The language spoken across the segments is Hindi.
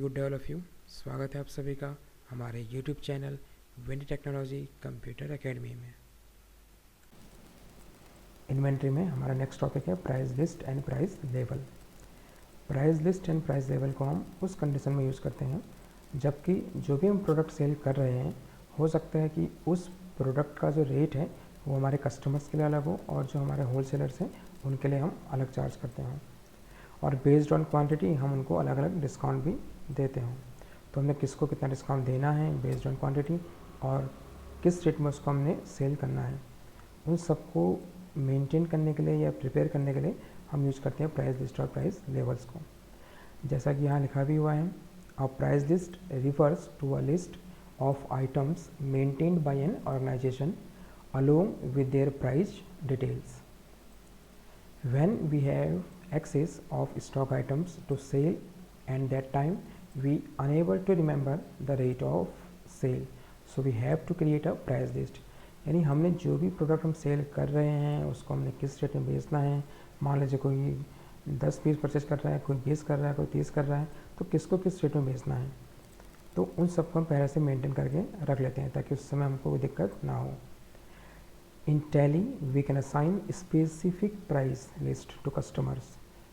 Good day all of you. स्वागत है आप सभी का हमारे YouTube channel Wendy technology computer academy में। इन्वेंट्री में हमारा नेक्स्ट टॉपिक है price list and price level. Price list and price level को हम उस कंडीशन में यूज़ करते हैं जबकि जो भी हम प्रोडक्ट सेल कर रहे हैं हो सकता है कि उस प्रोडक्ट का जो रेट है वो हमारे कस्टमर्स के लिए अलग हो और जो हमारे होलसेलर्स हैं उनके लिए हम अलग चार्ज करते हैं और बेस्ड ऑन क्वांटिटी हम उनको अलग अलग डिस्काउंट भी देते हैं। तो हमने किसको कितना डिस्काउंट देना है बेस्ड ऑन क्वांटिटी और किस रेट में उसको हमने सेल करना है, उन सबको मेंटेन करने के लिए या प्रिपेयर करने के लिए हम यूज़ करते हैं प्राइस लिस्ट और प्राइस लेवल्स को। जैसा कि यहाँ लिखा भी हुआ है, a price list refers to a list of items maintained by an organisation along with their price details. When we have excess of stock items to sell and that time we unable to remember the rate of sale, so we have to create a price list। यानी हमने जो भी प्रोडक्ट हम सेल कर रहे हैं उसको हमने किस रेट में बेचना है। मान लीजिए कोई 10 पीस परचेज कर रहा है, कोई 20 कर रहा है, कोई 30 कर रहा है, तो किसको किस रेट में बेचना है, तो उन सबको हम पहले से मेंटेन करके रख लेते हैं ताकि उस समय हमको कोई दिक्कत ना हो। In Tally, we can assign specific price list to customers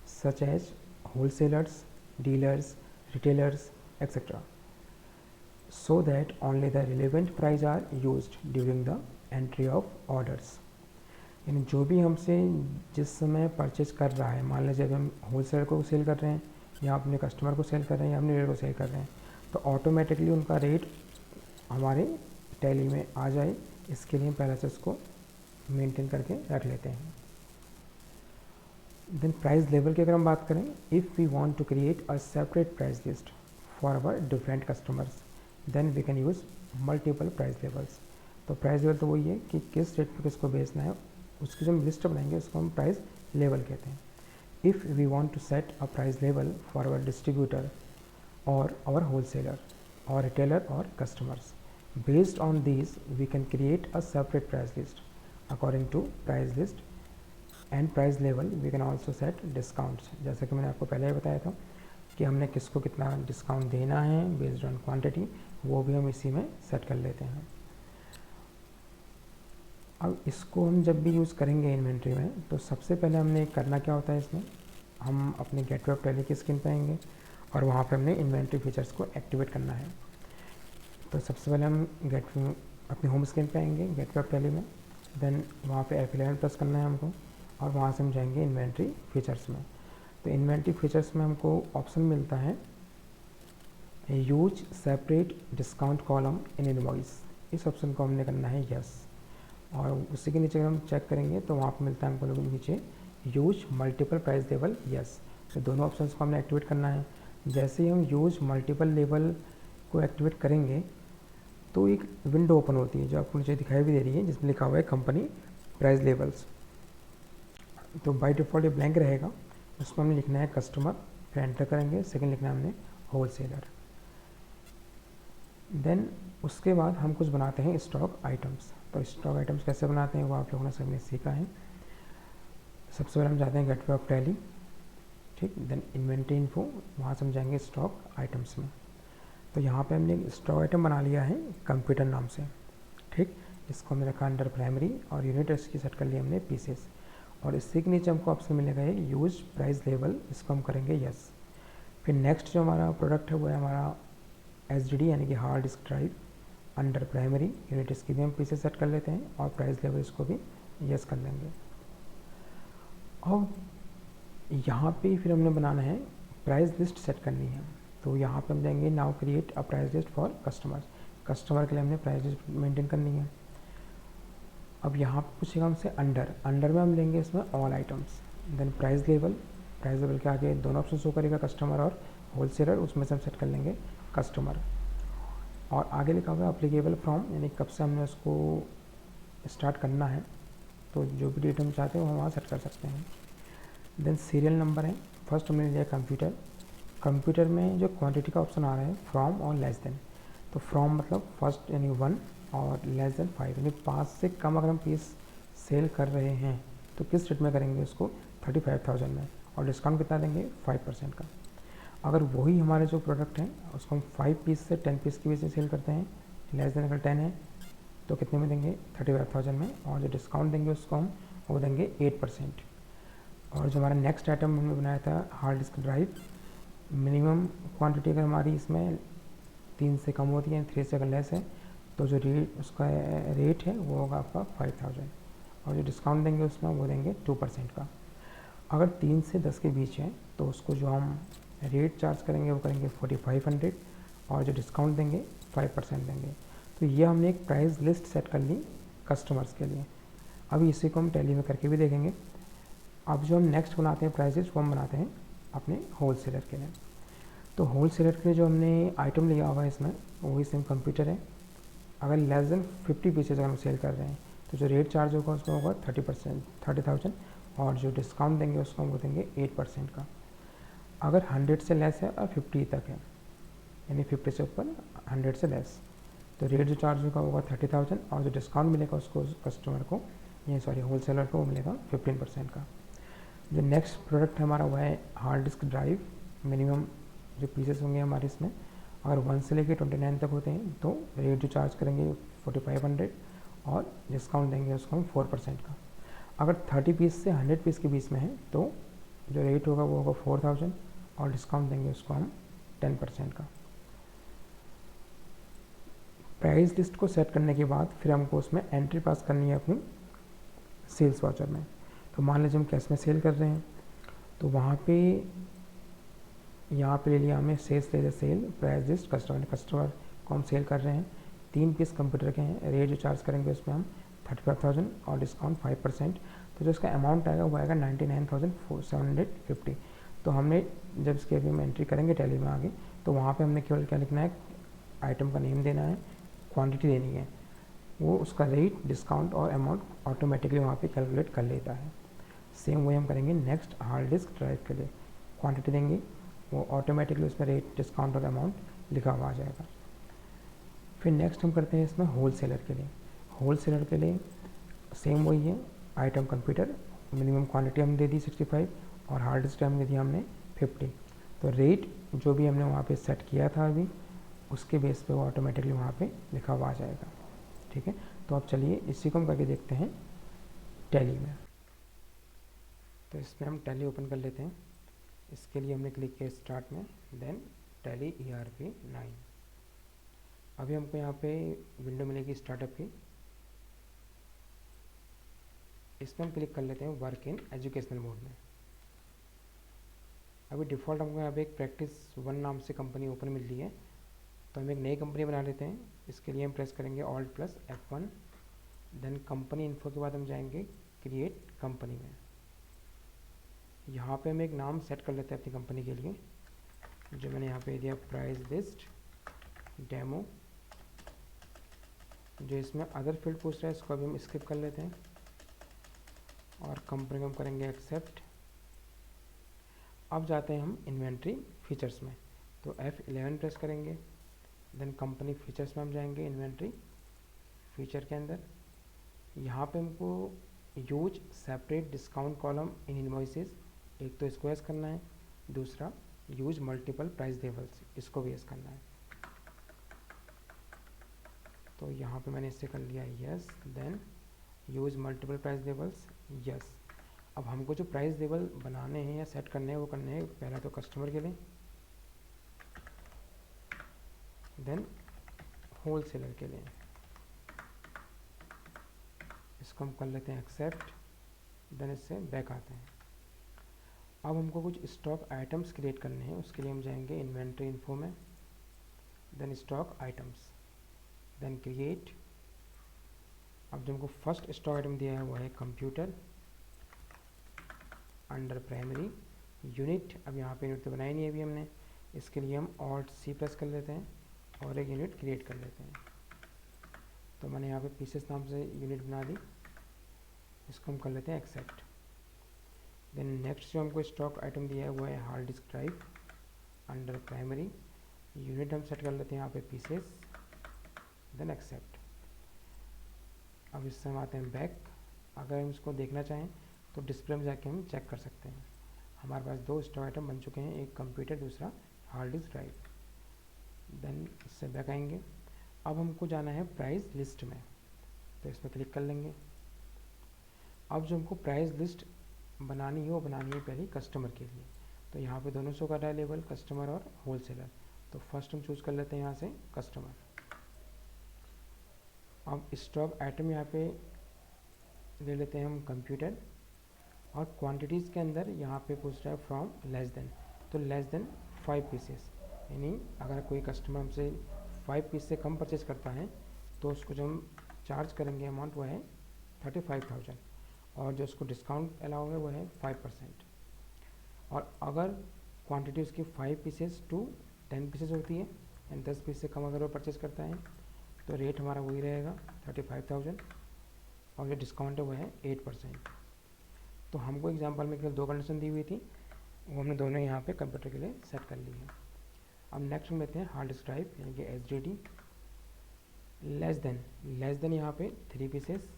such as wholesalers, dealers, retailers, etc. so that only the relevant price are used during the entry of orders। यानी जो भी हमसे जिस समय परचेज कर रहा है, मान लीजिए जब हम होलसेलर को सेल कर रहे हैं या अपने कस्टमर को सेल कर रहे हैं या अपने रेट को सेल कर रहे हैं, तो ऑटोमेटिकली उनका रेट हमारे टैली में आ जाए, इसके लिए पहले से उसको मेंटेन करके रख लेते हैं। देन प्राइस लेवल की अगर हम बात करें, if we want to create a separate price list for our different customers then we can use multiple price levels. तो प्राइस लेवल तो वही है कि किस रेट पर किसको बेचना है, उसकी जो हम लिस्ट बनाएंगे उसको हम प्राइस लेवल कहते हैं। If we want to set a price level for our distributor और आवर होलसेलर और रिटेलर और customers, based on this we can create a separate price list. According to price list and price level we can also set discounts। जैसा कि मैंने आपको पहले ही बताया था कि हमने किसको कितना डिस्काउंट देना है बेस्ड ऑन क्वांटिटी, वो भी हम इसी में सेट कर लेते हैं। अब इसको हम जब भी यूज़ करेंगे इन्वेंट्री में, तो सबसे पहले हमने करना क्या होता है, इसमें हम अपने गेटवे ऑफ टैली की स्क्रीन पे आएंगे और वहाँ पे हमने इन्वेंट्री फीचर्स को एक्टिवेट करना है। तो सबसे पहले हम गेटवे अपनी होम स्क्रीन पे आएंगे गेटवे ऑफ टैली में, देन वहाँ पे F11 प्रेस करना है हमको और वहाँ से हम जाएंगे इन्वेंट्री फीचर्स में। तो इन्वेंट्री फीचर्स में हमको ऑप्शन मिलता है use separate discount column in invoice. इस ऑप्शन को हमने करना है यस, और उसी के नीचे अगर हम चेक करेंगे तो वहाँ पे मिलता है हमको नीचे use multiple price level yes. तो दोनों ऑप्शन को हमने एक्टिवेट करना है। जैसे ही हम यूज मल्टीपल लेवल को एक्टिवेट करेंगे तो एक विंडो ओपन होती है जो आपको नीचे दिखाई भी दे रही है जिसमें लिखा हुआ है कंपनी प्राइस लेवल्स। तो बाय डिफ़ॉल्ट ये ब्लैंक रहेगा, उसमें हमने लिखना है कस्टमर, फिर एंटर करेंगे, सेकंड लिखना है हमने होलसेलर। देन उसके बाद हम कुछ बनाते हैं स्टॉक आइटम्स। तो स्टॉक आइटम्स कैसे बनाते हैं वो आप लोगों ने सबने सीखा है। सबसे पहले हम जाते हैं गेटवे ऑफ टैली, ठीक, देन इन्वेंट्री इन्फो, वहाँ से हम जाएंगे स्टॉक आइटम्स में। तो यहाँ पे हमने स्टॉक आइटम बना लिया है कंप्यूटर नाम से, ठीक, इसको हमने रखा अंडर प्राइमरी और यूनिट इसकी सेट कर लिया हमने पीसेस, और इससे के नीचे हमको ऑप्शन मिलेगा ये यूज प्राइस लेवल, इसको हम करेंगे यस। फिर नेक्स्ट जो हमारा प्रोडक्ट है वो है हमारा HDD यानी कि hard disk drive, under primary unit इसकी भी हम पीसेस सेट कर लेते हैं और प्राइस लेवल इसको भी यस कर लेंगे। अब यहाँ पे फिर हमने बनाना है प्राइस लिस्ट सेट करनी है। तो यहाँ पे हम जाएंगे now create a price list for customers. Customer के लिए हमने प्राइस लिस्ट मेंटेन करनी है। अब यहाँ पे पूछेगा हमसे अंडर में हम लेंगे इसमें all items, then price level के आगे दोनों ऑप्शन शो करेगा कस्टमर और होलसेलर, उसमें से हम सेट कर लेंगे कस्टमर। और आगे लिखा हुआ है अप्लीकेबल फ्रॉम, यानी कब से हमने उसको स्टार्ट करना है, तो जो भी डेट हम चाहते हैं वो हम वहाँ सेट कर सकते हैं। देन सीरियल नंबर है, फर्स्ट हमने लिया कंप्यूटर में जो क्वांटिटी का ऑप्शन आ रहा है फ्रॉम और लेस देन, तो फ्रॉम मतलब फर्स्ट यानी 1 और लेस देन 5 यानी 5 से कम अगर हम पीस सेल कर रहे हैं तो किस रेट में करेंगे उसको 35,000 में, और डिस्काउंट कितना देंगे 5% का। अगर वही हमारे जो प्रोडक्ट हैं उसको हम 5 पीस से 10 पीस की बेस में सेल करते हैं, लेस देन अगर 10 है तो कितने में देंगे, 35,000 में, और जो डिस्काउंट देंगे उसको हम वो देंगे 8%। और जो हमारा नेक्स्ट आइटम हमने बनाया था hard disk drive, minimum quantity अगर हमारी इसमें 3 से कम होती है, 3 से अगर लेस है, तो जो रेट उसका रेट है वो होगा आपका 5,000, और जो डिस्काउंट देंगे उसमें वो देंगे 2% का। अगर 3 से 10 के बीच है तो उसको जो हम रेट चार्ज करेंगे वो करेंगे 4500, और जो डिस्काउंट देंगे 5% देंगे। तो ये हमने एक प्राइस लिस्ट सेट कर ली कस्टमर्स के लिए। अभी इसी को हम टैली में करके भी देखेंगे। अब जो हम नेक्स्ट बनाते हैं प्राइस लिस्ट, वो हम बनाते हैं अपने होल सेलर के लिए। तो होल सेलर के लिए जो हमने आइटम लिया हुआ है इसमें वही सेम कंप्यूटर है। अगर लेस देन 50 पीसेज अगर हम सेल कर रहे हैं तो जो रेट चार्ज होगा उसका होगा 30,000, और जो डिस्काउंट देंगे उसको हम वो देंगे 8% का। अगर 100 से लेस है और 50 तक है, यानी 50 से ऊपर 100 से लेस, तो रेट जो चार्ज होगा 30,000, और जो डिस्काउंट मिलेगा उसको कस्टमर को, ये सॉरी होल सेलर को, वो मिलेगा 15% का। जो नेक्स्ट प्रोडक्ट है हमारा वो है हार्ड डिस्क ड्राइव। मिनिमम जो पीसेस होंगे हमारे इसमें अगर 1 से लेकर 29 तक होते हैं तो रेट जो चार्ज करेंगे 4500, और डिस्काउंट देंगे उसको हम 4% का। अगर 30 पीस से 100 पीस के बीच में है तो जो रेट होगा वो होगा 4000, और डिस्काउंट देंगे उसको हम 10% का। प्राइस लिस्ट को सेट करने के बाद फिर हमको उसमें एंट्री पास करनी है अपनी सेल्स वाउचर में। तो मान लीजिए हम कैश में सेल कर रहे हैं, तो वहाँ पे यहाँ पे ले लिया हमने सेल्स ले सेल प्राइस लिस्ट कस्टमर को हम सेल कर रहे हैं। 3 पीस कंप्यूटर के हैं, रेट जो चार्ज करेंगे उसमें हम 35,000 और डिस्काउंट 5%। तो जो इसका अमाउंट आएगा वो आएगा 99,750। तो हमने जब इसके अभी हम एंट्री करेंगे टैली में आगे, तो वहाँ पे हमने केवल क्या लिखना है, आइटम का नेम देना है, क्वांटिटी देनी है, वो उसका रेट, डिस्काउंट और अमाउंट ऑटोमेटिकली वहाँ पे कैलकुलेट कर लेता है। सेम वही हम करेंगे नेक्स्ट हार्ड डिस्क ड्राइव के लिए। क्वांटिटी देंगे, वो ऑटोमेटिकली उसमें रेट, डिस्काउंट और अमाउंट लिखा हुआ आ जाएगा। फिर नेक्स्ट हम करते हैं इसमें होल सेलर के लिए। होल सेलर के लिए सेम वही है, आइटम कंप्यूटर, मिनिमम क्वांटिटी हमने दे दी 65, और हार्ड डिस्क ड्राइव दे दिया हमने 50। तो रेट जो भी हमने वहाँ पे सेट किया था अभी, उसके बेस पे वो ऑटोमेटिकली वहाँ पे लिखा हुआ आ जाएगा। ठीक है, तो अब चलिए इसी को हम करके देखते हैं टैली में। तो इसमें हम टैली ओपन कर लेते हैं। इसके लिए हमने क्लिक किया स्टार्ट में, देन टैली ERP 9। अभी हमको यहाँ पे विंडो मिलेगी स्टार्टअप की, इसमें हम क्लिक कर लेते हैं वर्क इन एजुकेशनल मोड में। अभी डिफ़ॉल्ट हमको यहाँ पे एक प्रैक्टिस 1 नाम से कंपनी ओपन मिल रही है, तो हम एक नई कंपनी बना लेते हैं। इसके लिए हम प्रेस करेंगे Alt+F1, देन कंपनी इन्फो के बाद हम जाएंगे क्रिएट कंपनी में। यहाँ पे हम एक नाम सेट कर लेते हैं अपनी कंपनी के लिए, जो मैंने यहाँ पे दिया प्राइस लिस्ट डेमो। जो इसमें अदर फील्ड पूछ रहा है इसको अभी हम स्किप कर लेते हैं, और कंपनी को हम करेंगे एक्सेप्ट। अब जाते हैं हम इन्वेंट्री फीचर्स में, तो F11 प्रेस करेंगे, देन कंपनी फीचर्स में हम जाएंगे इन्वेंट्री फीचर के अंदर। यहाँ पे हमको use separate discount column in invoices, एक तो इसको यस करना है, दूसरा यूज मल्टीपल प्राइस लेवल्स, इसको भी यस करना है। तो यहाँ पे मैंने इससे कर लिया yes, then use multiple price levels, yes. अब हमको जो प्राइस लेवल बनाने हैं या सेट करने हैं वो करने हैं पहला तो कस्टमर के लिए, देन होल सेलर के लिए। इसको हम कर लेते हैं एक्सेप्ट, देन इससे बैक आते हैं। अब हमको कुछ स्टॉक आइटम्स क्रिएट करने हैं, उसके लिए हम जाएंगे इन्वेंट्री इन्फो में, then stock items, then create. अब जो हमको फर्स्ट स्टॉक आइटम दिया है वो है कंप्यूटर, अंडर प्राइमरी यूनिट। अब यहाँ पे यूनिट तो बनाई नहीं है अभी हमने, इसके लिए हम Alt+C प्रेस कर लेते हैं और एक यूनिट क्रिएट कर लेते हैं। तो मैंने यहाँ पे पीसेस नाम से यूनिट बना दी, इसको हम कर लेते हैं एक्सेप्ट। देन नेक्स्ट जो हमको स्टॉक आइटम दिया है वो है hard disk drive, under primary unit हम सेट कर लेते हैं यहाँ पे पीसेस, देन एक्सेप्ट। अब इससे हम आते हैं बैक। अगर हम इसको देखना चाहें तो डिस्प्ले में जाके हम चेक कर सकते हैं। हमारे पास 2 स्टॉक आइटम बन चुके हैं, एक कंप्यूटर दूसरा हार्ड डिस्क ड्राइव। देन इससे बैक आएंगे। अब हमको जाना है प्राइस लिस्ट में, तो इसमें क्लिक कर लेंगे। अब जो हमको प्राइस लिस्ट बनानी है वो बनानी है पहले कस्टमर के लिए, तो यहाँ पे दोनों शो कर रहा है लेबल, कस्टमर और होलसेलर। तो फर्स्ट हम चूज़ कर लेते हैं यहाँ से कस्टमर। अब स्टॉक आइटम यहाँ पे ले लेते हैं हम कंप्यूटर, और क्वांटिटीज़ के अंदर यहाँ पे पूछ रहा है फ्रॉम लेस देन, तो लेस देन 5 पीसेस, यानी अगर कोई कस्टमर हमसे 5 पीस से कम परचेज करता है तो उसको जो हम चार्ज करेंगे अमाउंट वो है 35,000, और जो उसको डिस्काउंट अलाउ है वो है 5%। और अगर क्वांटिटी उसकी 5 पीसेस टू 10 पीसेस होती है, एंड 10 पीस से कम अगर वो परचेज करता है तो रेट हमारा वही रहेगा 35,000, और जो डिस्काउंट है वो है 8%। तो हमको एग्जांपल में केवल 2 कंडीशन दी हुई थी, वो हमने दोनों यहाँ पे कंप्यूटर के लिए सेट कर ली है। अब नेक्स्ट हम लेते हैं हार्ड डिस्क ड्राइव यानी कि HDD। लेस देन यहाँ पे 3 पीसेस,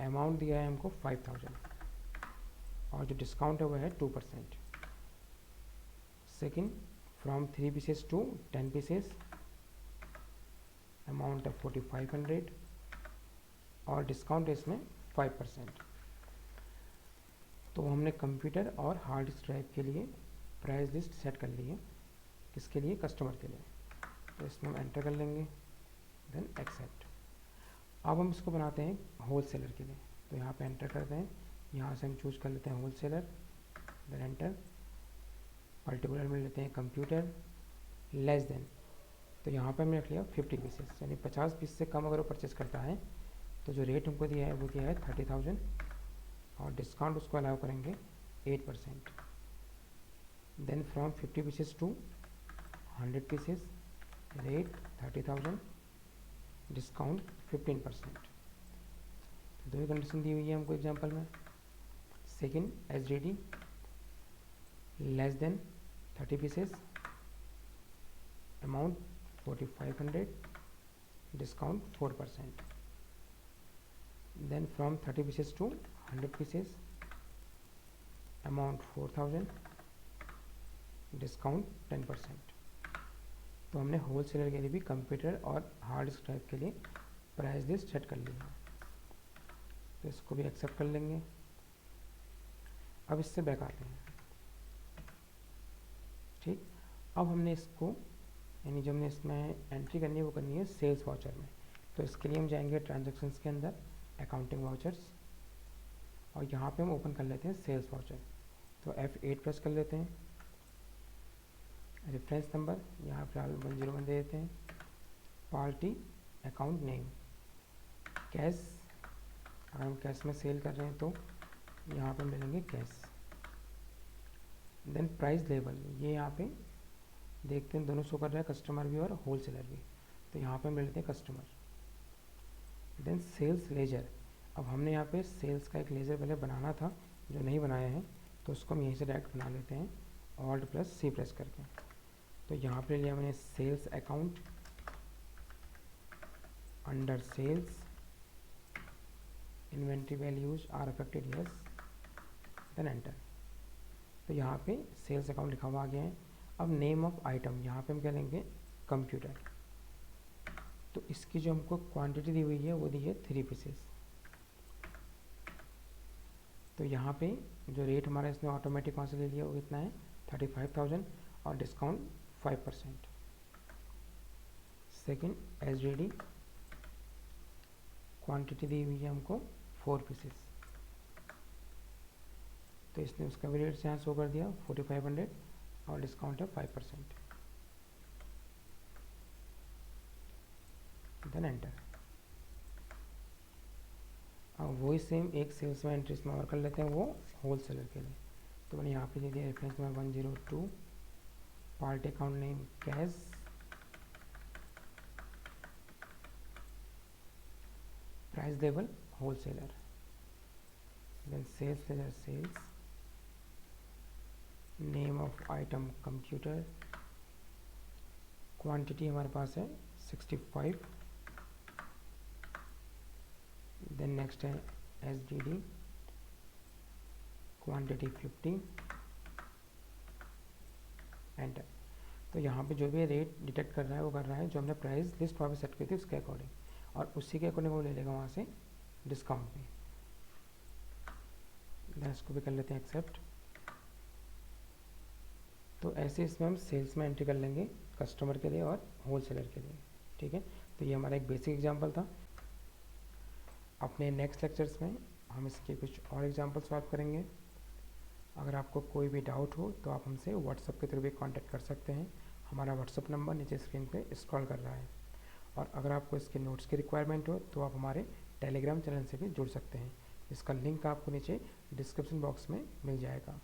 अमाउंट दिया है हमको 5,000, और जो डिस्काउंट है वो है 2%। Second, from 3 pieces to 10 pieces, amount है 4,500, और डिस्काउंट है इसमें 5%। तो हमने कंप्यूटर और हार्ड डिस्क ड्राइव के लिए प्राइस लिस्ट सेट कर ली है, किसके लिए, कस्टमर के लिए। तो इसमें हम एंटर कर लेंगे, देन एक्सेप्ट। अब हम इसको बनाते हैं होलसेलर के लिए, तो यहाँ पे एंटर करते हैं, यहाँ से हम चूज़ कर लेते हैं होलसेलर, देन एंटर। पर्टिकुलर में लेते हैं कंप्यूटर, लेस देन, तो यहाँ पे हमने रख लिया 50 पीसेस, यानी 50 पीस से कम अगर वो परचेस करता है तो जो रेट हमको दिया है वो दिया है 30,000, और डिस्काउंट उसको अलाउ करेंगे 8%। Then from 50 pieces to 100 pieces, rate 30,000, discount 15%। दो ही कंडीशन दी हुई है हमको एग्जांपल में। Second, HDD less than 30 pieces, amount 4,500, discount 4%। Then from 30 pieces to 100 pieces, amount 4,000, discount 10%। तो हमने होलसेलर के लिए भी कंप्यूटर और हार्ड डिस्क ड्राइव के लिए प्राइस लिस्ट सेट कर ली है, तो इसको भी एक्सेप्ट कर लेंगे। अब इससे बैक आते हैं, ठीक। अब हमने इसको, यानी जो हमने इसमें एंट्री करनी है वो करनी है सेल्स वाउचर में, तो इसके लिए हम जाएंगे ट्रांजैक्शंस के अंदर, अकाउंटिंग वाउचर्स, और यहाँ पे हम ओपन कर लेते हैं सेल्स वाउचर। तो F8 प्रेस कर लेते हैं। रेफरेंस नंबर यहाँ फिलहाल 101 दे देते हैं। पार्टी, अकाउंट नेम, कैश, अगर हम कैश में सेल कर रहे हैं तो यहाँ पे हम ले लेंगे कैश। देन प्राइस लेवल, ये यहाँ पे देखते हैं दोनों शो कर रहा है, कस्टमर भी और होलसेलर भी, तो यहाँ पे हम ले लेते हैं कस्टमर। देन सेल्स लेजर, अब हमने यहाँ पे सेल्स का एक लेजर पहले बनाना था जो नहीं बनाया है, तो उसको हम यहीं से डायरेक्ट बना लेते हैं Alt+C प्रेस करके। तो यहाँ पे लिया मैंने sales account, under sales, inventory values are affected yes, then enter. तो यहाँ पे सेल्स अकाउंट लिखा हुआ आ गया है। अब नेम ऑफ आइटम, यहाँ पे हम क्या लेंगे, कंप्यूटर। तो इसकी जो हमको क्वांटिटी दी हुई है वो दी है 3 पीसेस। तो यहाँ पे जो रेट हमारा इसने ऑटोमेटिक वहाँ से ले लिया वो कितना है 35,000, और डिस्काउंट 5%। सेकेंड, HDD क्वांटिटी दी हुई है हमको 4 पीसेस, तो इसने उसका भी रेट से यहाँ शो कर दिया 4,500, और डिस्काउंट है 5%। Then enter. अब वही सेम एक सेल्स में एंट्री इसमें और कर लेते हैं, वो होलसेलर के लिए। तो मैंने यहाँ पे दे दिया reference number 102, party account name cash, price level wholesaler, then sales ledger sales, name of item computer, quantity हमारे पास है 65, देन नेक्स्ट है HDD क्वांटिटी 50, एंटर। तो यहाँ पे जो भी रेट डिटेक्ट कर रहा है वो कर रहा है जो हमने प्राइस लिस्ट वहाँ पे सेट की थी उसके अकॉर्डिंग, और उसी के अकॉर्डिंग वो ले लेगा वहाँ से डिस्काउंट भी। इसको भी कर लेते हैं एक्सेप्ट। तो ऐसे इसमें हम सेल्स में एंट्री कर लेंगे कस्टमर के लिए और होल सेलर के लिए। ठीक है, तो ये हमारा एक बेसिक एग्जाम्पल था। अपने नेक्स्ट लेक्चर्स में हम इसके कुछ और एग्जाम्पल सॉल्व करेंगे। अगर आपको कोई भी डाउट हो तो आप हमसे व्हाट्सएप के थ्रू भी कांटेक्ट कर सकते हैं। हमारा व्हाट्सएप नंबर नीचे स्क्रीन पे स्क्रॉल कर रहा है। और अगर आपको इसके नोट्स की रिक्वायरमेंट हो तो आप हमारे टेलीग्राम चैनल से भी जुड़ सकते हैं। इसका लिंक आपको नीचे डिस्क्रिप्शन बॉक्स में मिल जाएगा।